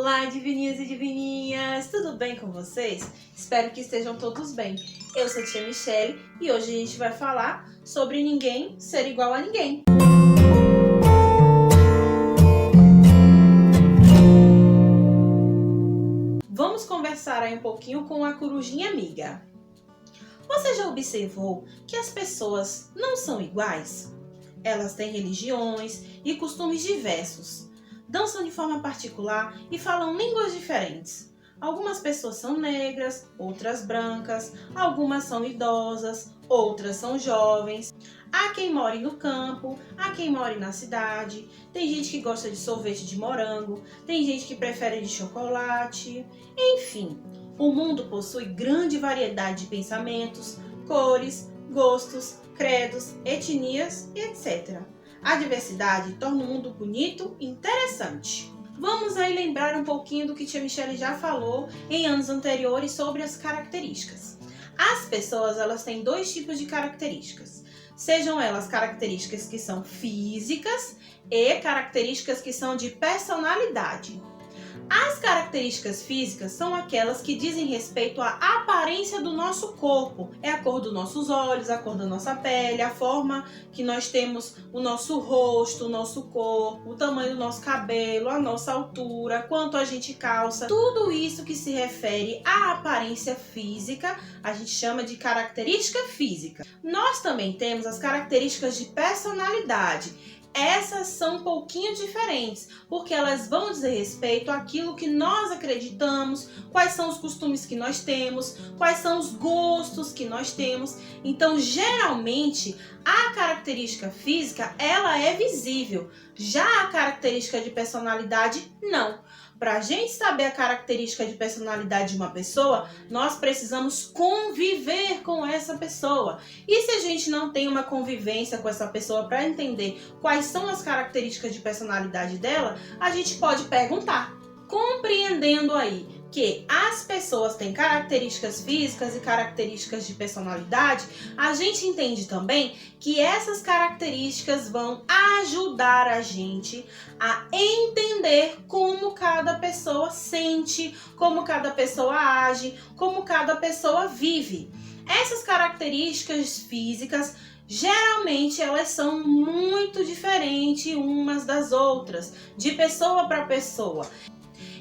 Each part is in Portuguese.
Olá, divininhos e divininhas! Tudo bem com vocês? Espero que estejam todos bem. Eu sou a tia Michele e hoje a gente vai falar sobre ninguém ser igual a ninguém. Vamos conversar aí um pouquinho com a corujinha amiga. Você já observou que as pessoas não são iguais? Elas têm religiões e costumes diversos, dançam de forma particular e falam línguas diferentes. Algumas pessoas são negras, outras brancas, algumas são idosas, outras são jovens. Há quem more no campo, há quem more na cidade. Tem gente que gosta de sorvete de morango, tem gente que prefere de chocolate. Enfim, o mundo possui grande variedade de pensamentos, cores, gostos, credos, etnias e etc. A diversidade torna o mundo bonito e interessante. Vamos aí lembrar um pouquinho do que tia Michele já falou em anos anteriores sobre as características. As pessoas, elas têm dois tipos de características. Sejam elas características que são físicas e características que são de personalidade. As características físicas são aquelas que dizem respeito à aparência do nosso corpo. É a cor dos nossos olhos, a cor da nossa pele, a forma que nós temos o nosso rosto, o nosso corpo, o tamanho do nosso cabelo, a nossa altura, quanto a gente calça. Tudo isso que se refere à aparência física, a gente chama de característica física. Nós também temos as características de personalidade. Essas são um pouquinho diferentes, porque elas vão dizer respeito àquilo que nós acreditamos, quais são os costumes que nós temos, quais são os gostos que nós temos. Então, geralmente, a característica física, ela é visível, já a característica de personalidade, não. Para a gente saber a característica de personalidade de uma pessoa, nós precisamos conviver com essa pessoa. E se a gente não tem uma convivência com essa pessoa para entender quais são as características de personalidade dela, a gente pode perguntar. Compreendendo aí que as pessoas têm características físicas e características de personalidade, a gente entende também que essas características vão ajudar a gente a entender como cada pessoa sente, como cada pessoa age, como cada pessoa vive. Essas características físicas, geralmente elas são muito diferentes umas das outras, de pessoa para pessoa.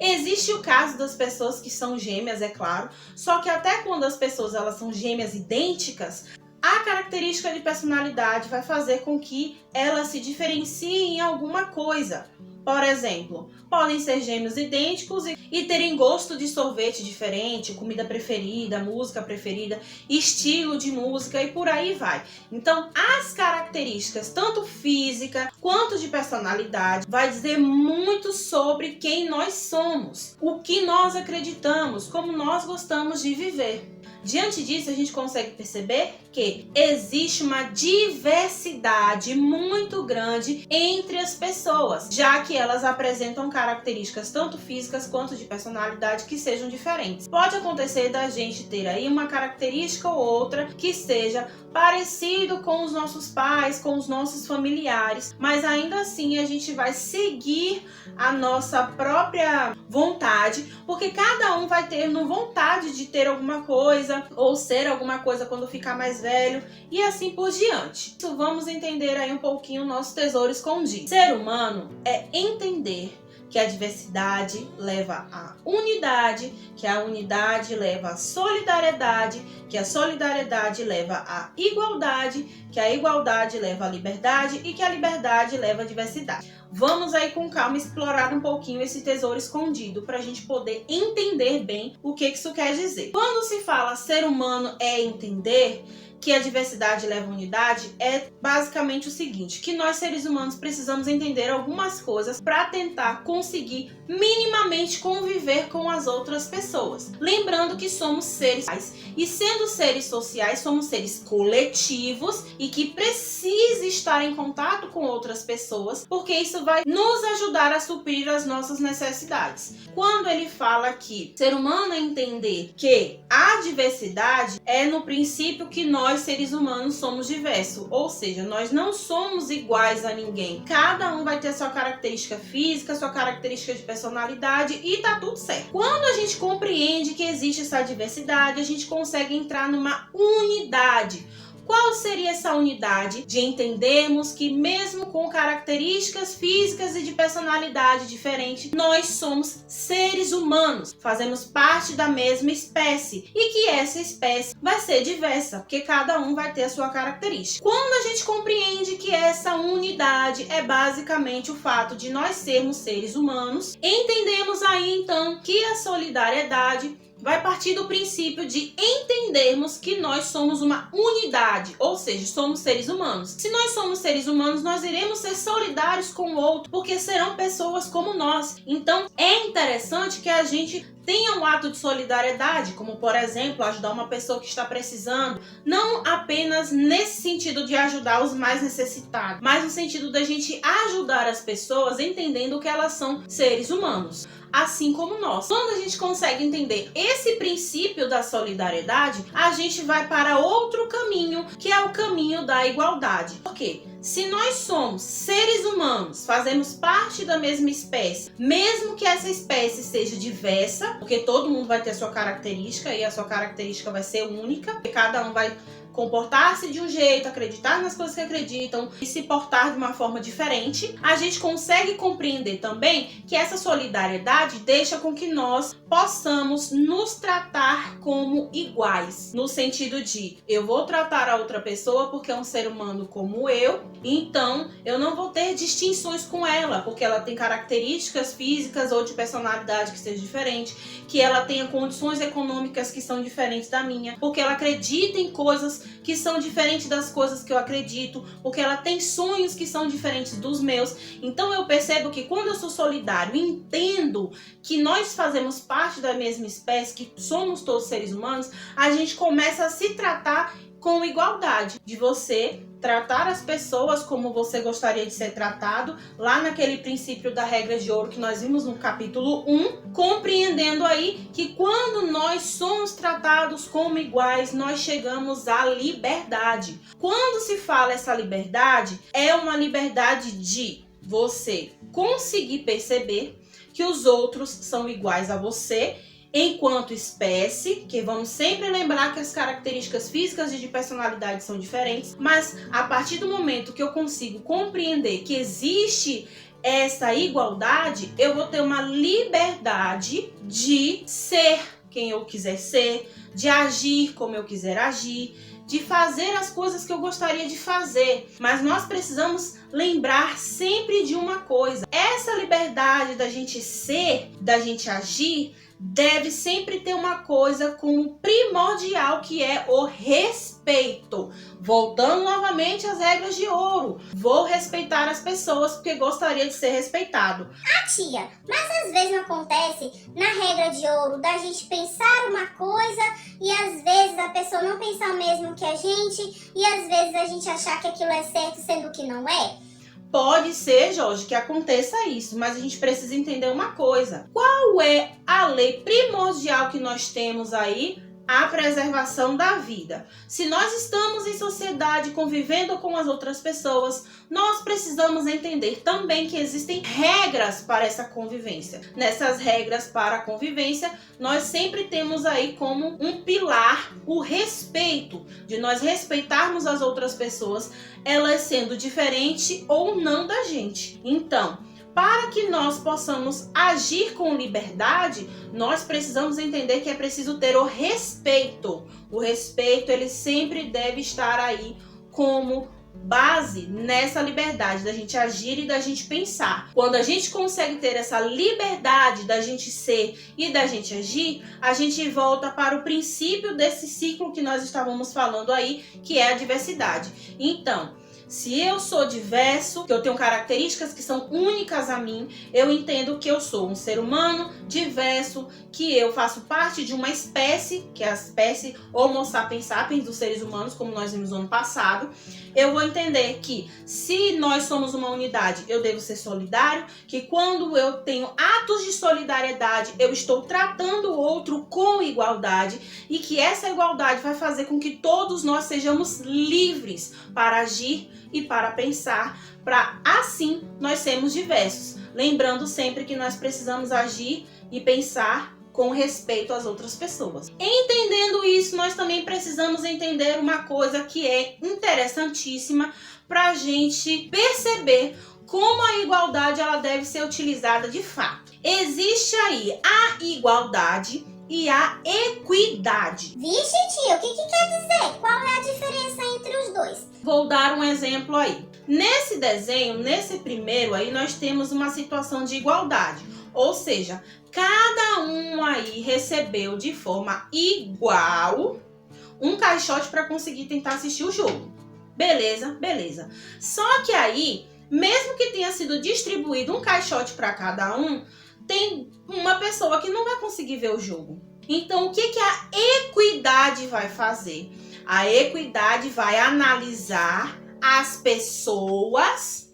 Existe o caso das pessoas que são gêmeas, é claro, só que até quando as pessoas elas são gêmeas idênticas, a característica de personalidade vai fazer com que elas se diferenciem em alguma coisa. Por exemplo, podem ser gêmeos idênticos e terem gosto de sorvete diferente, comida preferida, música preferida, estilo de música e por aí vai. Então, as características, tanto física quanto de personalidade, vai dizer muito sobre quem nós somos, o que nós acreditamos, como nós gostamos de viver. Diante disso, a gente consegue perceber que existe uma diversidade muito grande entre as pessoas, já que elas apresentam características tanto físicas quanto de personalidade que sejam diferentes. Pode acontecer da gente ter aí uma característica ou outra que seja parecido com os nossos pais, com os nossos familiares, mas ainda assim a gente vai seguir a nossa própria vontade, porque cada um vai ter vontade de ter alguma coisa ou ser alguma coisa quando ficar mais velho e assim por diante. Então, vamos entender aí um pouquinho o nosso tesouro escondido. Ser humano é entender que a diversidade leva à unidade, que a unidade leva à solidariedade, que a solidariedade leva à igualdade, que a igualdade leva à liberdade e que a liberdade leva à diversidade. Vamos aí com calma explorar um pouquinho esse tesouro escondido para a gente poder entender bem o que isso quer dizer. Quando se fala ser humano é entender que a diversidade leva à unidade, é basicamente o seguinte, que nós seres humanos precisamos entender algumas coisas para tentar conseguir minimamente conviver com as outras pessoas. Lembrando que somos seres sociais, e sendo seres sociais, somos seres coletivos e que precisa estar em contato com outras pessoas, porque isso isso vai nos ajudar a suprir as nossas necessidades. Quando ele fala que o ser humano entender que a diversidade é no princípio que nós, seres humanos, somos diversos. Ou seja, nós não somos iguais a ninguém. Cada um vai ter sua característica física, sua característica de personalidade e tá tudo certo. Quando a gente compreende que existe essa diversidade, a gente consegue entrar numa unidade. Qual seria essa unidade? De entendermos que mesmo com características físicas e de personalidade diferentes, nós somos seres humanos, fazemos parte da mesma espécie e que essa espécie vai ser diversa, porque cada um vai ter a sua característica. Quando a gente compreende que essa unidade é basicamente o fato de nós sermos seres humanos, entendemos aí então que a solidariedade vai partir do princípio de entendermos que nós somos uma unidade, ou seja, somos seres humanos. Se nós somos seres humanos, nós iremos ser solidários com o outro, porque serão pessoas como nós. Então, é interessante que a gente tenha um ato de solidariedade, como, por exemplo, ajudar uma pessoa que está precisando, não apenas nesse sentido de ajudar os mais necessitados, mas no sentido da gente ajudar as pessoas entendendo que elas são seres humanos, assim como nós. Quando a gente consegue entender esse princípio da solidariedade, a gente vai para outro caminho, que é o caminho da igualdade. Por quê? Se nós somos seres humanos, fazemos parte da mesma espécie, mesmo que essa espécie seja diversa, porque todo mundo vai ter a sua característica e a sua característica vai ser única, porque cada um vai comportar-se de um jeito, acreditar nas coisas que acreditam e se portar de uma forma diferente, a gente consegue compreender também que essa solidariedade deixa com que nós possamos nos tratar como iguais, no sentido de eu vou tratar a outra pessoa porque é um ser humano como eu, então eu não vou ter distinções com ela, porque ela tem características físicas ou de personalidade que seja diferente, que ela tenha condições econômicas que são diferentes da minha, porque ela acredita em coisas que são diferentes das coisas que eu acredito, porque ela tem sonhos que são diferentes dos meus. Então eu percebo que quando eu sou solidário e entendo que nós fazemos parte da mesma espécie, que somos todos seres humanos, a gente começa a se tratar com igualdade, de você tratar as pessoas como você gostaria de ser tratado, lá naquele princípio da regra de ouro que nós vimos no capítulo 1, compreendendo aí que quando nós somos tratados como iguais, nós chegamos à liberdade. Quando se fala essa liberdade, é uma liberdade de você conseguir perceber que os outros são iguais a você enquanto espécie, que vamos sempre lembrar que as características físicas e de personalidade são diferentes, mas a partir do momento que eu consigo compreender que existe essa igualdade, eu vou ter uma liberdade de ser quem eu quiser ser, de agir como eu quiser agir, de fazer as coisas que eu gostaria de fazer. Mas nós precisamos lembrar sempre de uma coisa: essa liberdade da gente ser, da gente agir, deve sempre ter uma coisa como primordial, que é o respeito. Voltando novamente às regras de ouro. Vou respeitar as pessoas porque gostaria de ser respeitado. Tia, mas às vezes não acontece na regra de ouro da gente pensar uma coisa e às vezes a pessoa não pensar o mesmo que a gente e às vezes a gente achar que aquilo é certo sendo que não é? Pode ser, Jorge, que aconteça isso, mas a gente precisa entender uma coisa. Qual é a lei primordial que nós temos aí? A preservação da vida. Se nós estamos em sociedade convivendo com as outras pessoas, nós precisamos entender também que existem regras para essa convivência. Nessas regras para a convivência, nós sempre temos aí como um pilar o respeito, de nós respeitarmos as outras pessoas, elas sendo diferentes ou não da gente. Então, para que nós possamos agir com liberdade, nós precisamos entender que é preciso ter o respeito. O respeito, ele sempre deve estar aí como base nessa liberdade da gente agir e da gente pensar. Quando a gente consegue ter essa liberdade da gente ser e da gente agir, a gente volta para o princípio desse ciclo que nós estávamos falando aí, que é a diversidade. Então, se eu sou diverso, que eu tenho características que são únicas a mim, eu entendo que eu sou um ser humano diverso, que eu faço parte de uma espécie, que é a espécie Homo sapiens sapiens dos seres humanos, como nós vimos no ano passado, Eu vou entender que se nós somos uma unidade, eu devo ser solidário, que quando eu tenho atos de solidariedade, eu estou tratando o outro com igualdade e que essa igualdade vai fazer com que todos nós sejamos livres para agir e para pensar, para assim nós sermos diversos. Lembrando sempre que nós precisamos agir e pensar com respeito às outras pessoas. Entendendo isso, nós também precisamos entender uma coisa que é interessantíssima para a gente perceber como a igualdade ela deve ser utilizada de fato. Existe aí a igualdade e a equidade. Vixe, tia, o que quer dizer? Qual é a diferença entre os dois? Vou dar um exemplo aí. Nesse desenho, nesse primeiro aí, nós temos uma situação de igualdade. Ou seja, cada um aí recebeu de forma igual um caixote para conseguir tentar assistir o jogo. Beleza, beleza. Só que aí, mesmo que tenha sido distribuído um caixote para cada um, tem uma pessoa que não vai conseguir ver o jogo. Então, o que a equidade vai fazer? A equidade vai analisar as pessoas,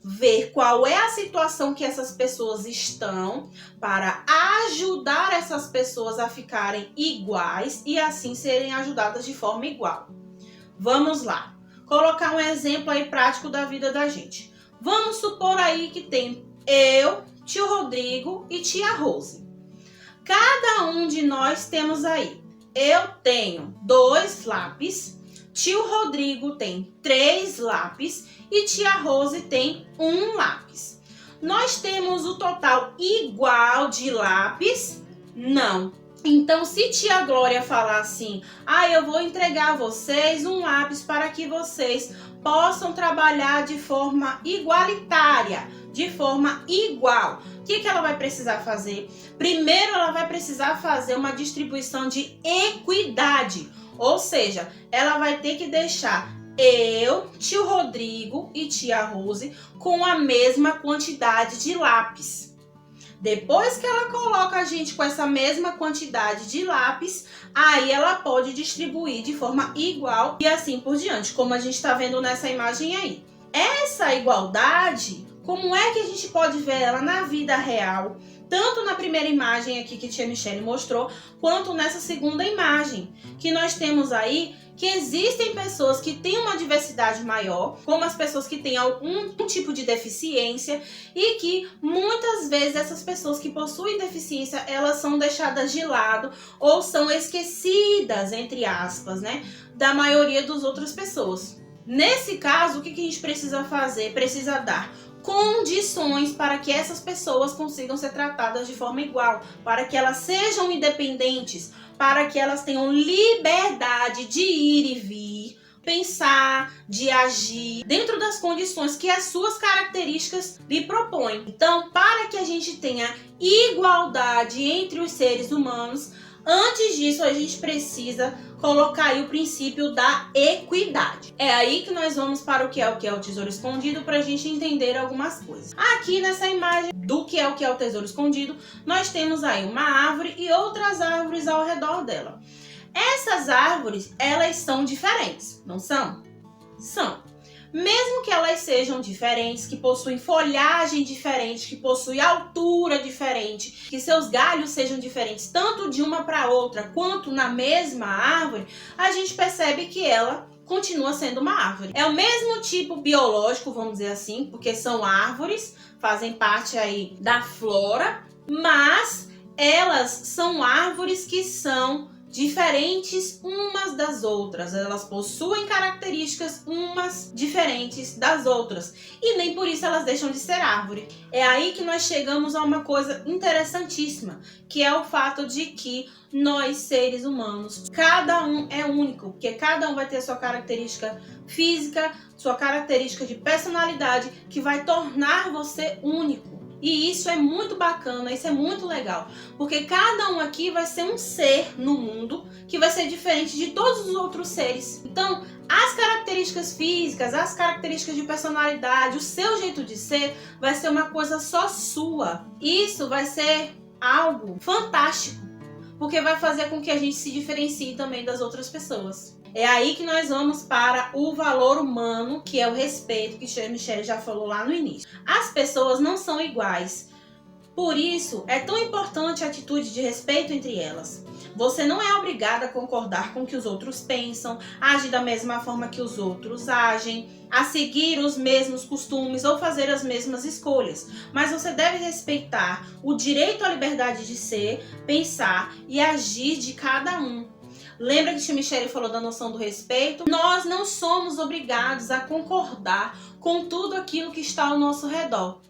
ver qual é a situação que essas pessoas estão para ajudar essas pessoas a ficarem iguais e assim serem ajudadas de forma igual. Vamos lá, colocar um exemplo aí prático da vida da gente. Vamos supor aí que tem eu, tio Rodrigo e tia Rose. Cada um de nós temos aí, eu tenho 2 lápis, tio Rodrigo tem 3 lápis e tia Rose tem 1 lápis. Nós temos o total igual de lápis? Não. Então, se tia Glória falar assim, eu vou entregar a vocês um lápis para que vocês possam trabalhar de forma igualitária, de forma igual. O que ela vai precisar fazer? Primeiro, ela vai precisar fazer uma distribuição de equidade. Ou seja, ela vai ter que deixar eu, tio Rodrigo e tia Rose com a mesma quantidade de lápis. Depois que ela coloca a gente com essa mesma quantidade de lápis, aí ela pode distribuir de forma igual e assim por diante, como a gente está vendo nessa imagem aí. Essa igualdade, como é que a gente pode ver ela na vida real? Tanto na primeira imagem aqui que tia Michele mostrou, quanto nessa segunda imagem, que nós temos aí que existem pessoas que têm uma diversidade maior, como as pessoas que têm algum tipo de deficiência, e que muitas vezes essas pessoas que possuem deficiência, elas são deixadas de lado ou são esquecidas, entre aspas, né, da maioria das outras pessoas. Nesse caso, o que a gente precisa fazer? Precisa dar condições para que essas pessoas consigam ser tratadas de forma igual, para que elas sejam independentes, para que elas tenham liberdade de ir e vir, pensar, de agir, dentro das condições que as suas características lhe propõem. Então, para que a gente tenha igualdade entre os seres humanos, antes disso a gente precisa colocar aí o princípio da equidade. É aí que nós vamos para o que é o tesouro escondido, para a gente entender algumas coisas. Aqui nessa imagem do que é o tesouro escondido, nós temos aí uma árvore e outras árvores ao redor dela. Essas árvores, elas são diferentes, não são? São. Mesmo que elas sejam diferentes, que possuem folhagem diferente, que possuem altura diferente, que seus galhos sejam diferentes, tanto de uma para outra, quanto na mesma árvore, a gente percebe que ela continua sendo uma árvore. É o mesmo tipo biológico, vamos dizer assim, porque são árvores, fazem parte aí da flora, mas elas são árvores que são diferentes umas das outras, elas possuem características umas diferentes das outras e nem por isso elas deixam de ser árvore. É aí que nós chegamos a uma coisa interessantíssima, que é o fato de que nós, seres humanos, cada um é único, porque cada um vai ter sua característica física, sua característica de personalidade, que vai tornar você único. E isso é muito bacana, isso é muito legal, porque cada um aqui vai ser um ser no mundo que vai ser diferente de todos os outros seres. Então, as características físicas, as características de personalidade, o seu jeito de ser vai ser uma coisa só sua. Isso vai ser algo fantástico, porque vai fazer com que a gente se diferencie também das outras pessoas. É aí que nós vamos para o valor humano, que é o respeito, que a Michelle já falou lá no início. As pessoas não são iguais. Por isso, é tão importante a atitude de respeito entre elas. Você não é obrigada a concordar com o que os outros pensam, agir da mesma forma que os outros agem, a seguir os mesmos costumes ou fazer as mesmas escolhas. Mas você deve respeitar o direito à liberdade de ser, pensar e agir de cada um. Lembra que a Michelle falou da noção do respeito? Nós não somos obrigados a concordar com tudo aquilo que está ao nosso redor.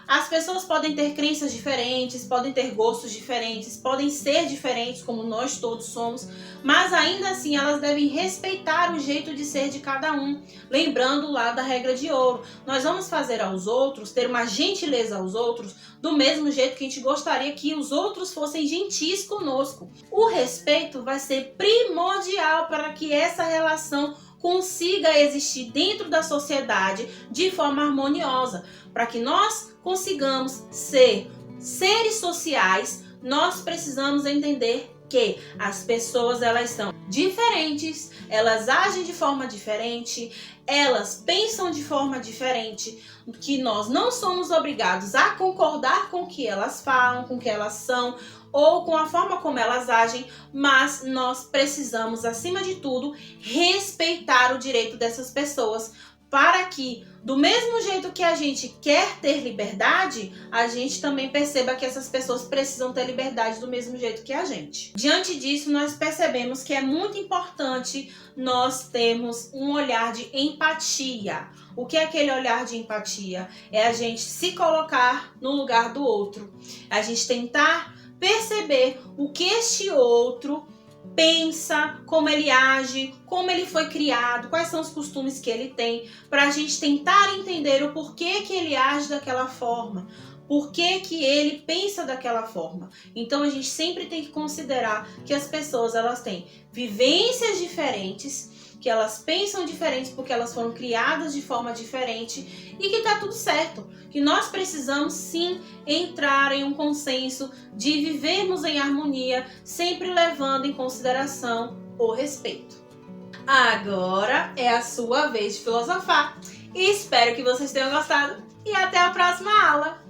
As pessoas podem ter crenças diferentes, podem ter gostos diferentes, podem ser diferentes como nós todos somos, mas ainda assim elas devem respeitar o jeito de ser de cada um. Lembrando lá da regra de ouro, nós vamos fazer aos outros, ter uma gentileza aos outros, do mesmo jeito que a gente gostaria que os outros fossem gentis conosco. O respeito vai ser primordial para que essa relação consiga existir dentro da sociedade de forma harmoniosa. Para que nós consigamos ser seres sociais, nós precisamos entender que as pessoas elas são diferentes, elas agem de forma diferente, elas pensam de forma diferente, que nós não somos obrigados a concordar com o que elas falam, com o que elas são, ou com a forma como elas agem, mas nós precisamos, acima de tudo, respeitar o direito dessas pessoas, para que, do mesmo jeito que a gente quer ter liberdade, a gente também perceba que essas pessoas precisam ter liberdade do mesmo jeito que a gente. Diante disso, nós percebemos que é muito importante nós termos um olhar de empatia. O que é aquele olhar de empatia? É a gente se colocar no lugar do outro, a gente tentar perceber o que este outro pensa, como ele age, como ele foi criado, quais são os costumes que ele tem, para a gente tentar entender o porquê que ele age daquela forma, por que ele pensa daquela forma. Então a gente sempre tem que considerar que as pessoas elas têm vivências diferentes, que elas pensam diferentes porque elas foram criadas de forma diferente e que tá tudo certo, que nós precisamos sim entrar em um consenso de vivermos em harmonia, sempre levando em consideração o respeito. Agora é a sua vez de filosofar. Espero que vocês tenham gostado e até a próxima aula!